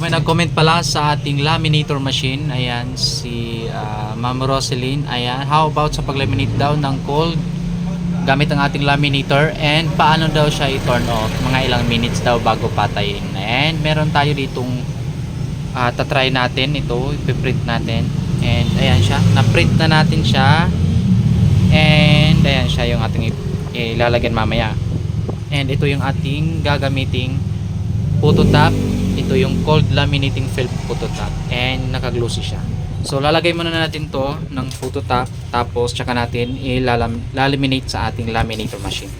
May nag-comment pala sa ating laminator machine. Ayan, si Ma'am Roselyn. Ayan, how about sa pag-laminate daw ng cold gamit ang ating laminator, and paano daw siya i-turn off, mga ilang minutes daw bago patayin. And meron tayo ditong tatry natin ito, ipiprint natin. And ayan siya, na-print na natin siya. And ayan siya yung ating ilalagyan mamaya. And ito yung ating gagamiting photo top. Ito yung cold laminating film photo top, and naka-glossy siya. So lalagay muna natin to ng photo top, tapos tsaka natin ilalaminate sa ating laminator machine.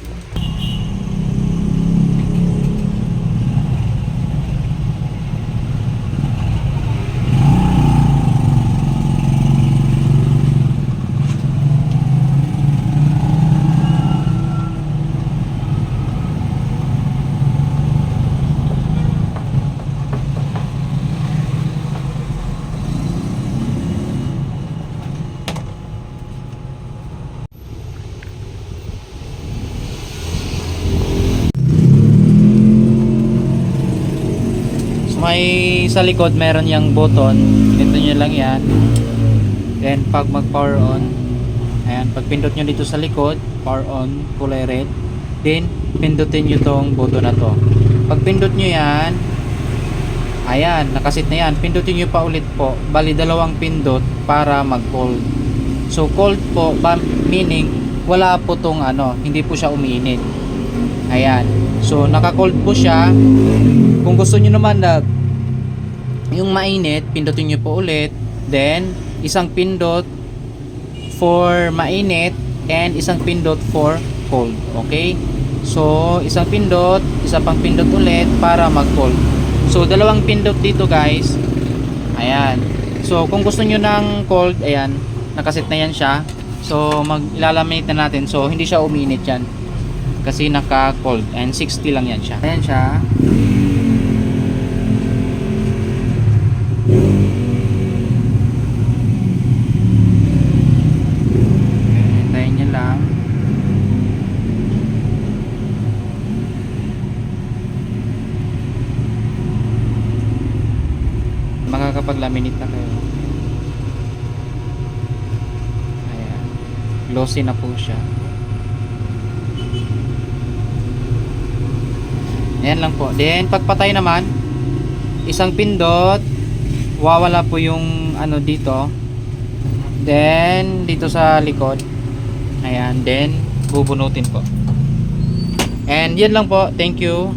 May sa likod meron yung button, pinito nyo lang yan. Then pag mag power on, ayan, pag pindot nyo dito sa likod, power on, kulay red, then pindutin nyo tong button na to. Pag pindot nyo yan, ayan, nakasit na yan, pindutin nyo pa ulit po, bali dalawang pindot para mag cold. So cold po, meaning wala po tong hindi po siya umiinit. Ayan, so naka cold po siya. Kung gusto nyo naman na yung mainit, pindutin nyo po ulit. Then, isang pindot for mainit and isang pindot for cold. Okay? So, isang pindot, isa pang pindot ulit para mag-cold. So, dalawang pindot dito guys. Ayan. So, kung gusto nyo ng cold, ayan, nakaset na yan siya. So, ilalaminate na natin. So, hindi siya uminit yan. Kasi naka-cold. And 60 lang yan siya. Ayan siya. Hintayin nyo lang. Makakapag-laminate na kayo. Ayan. Glossy na po siya. Ayan lang po. Then pagpatay naman, isang pindot, wawala po yung dito. Then dito sa likod. Ayan, then bubunutin po. And yan lang po. Thank you.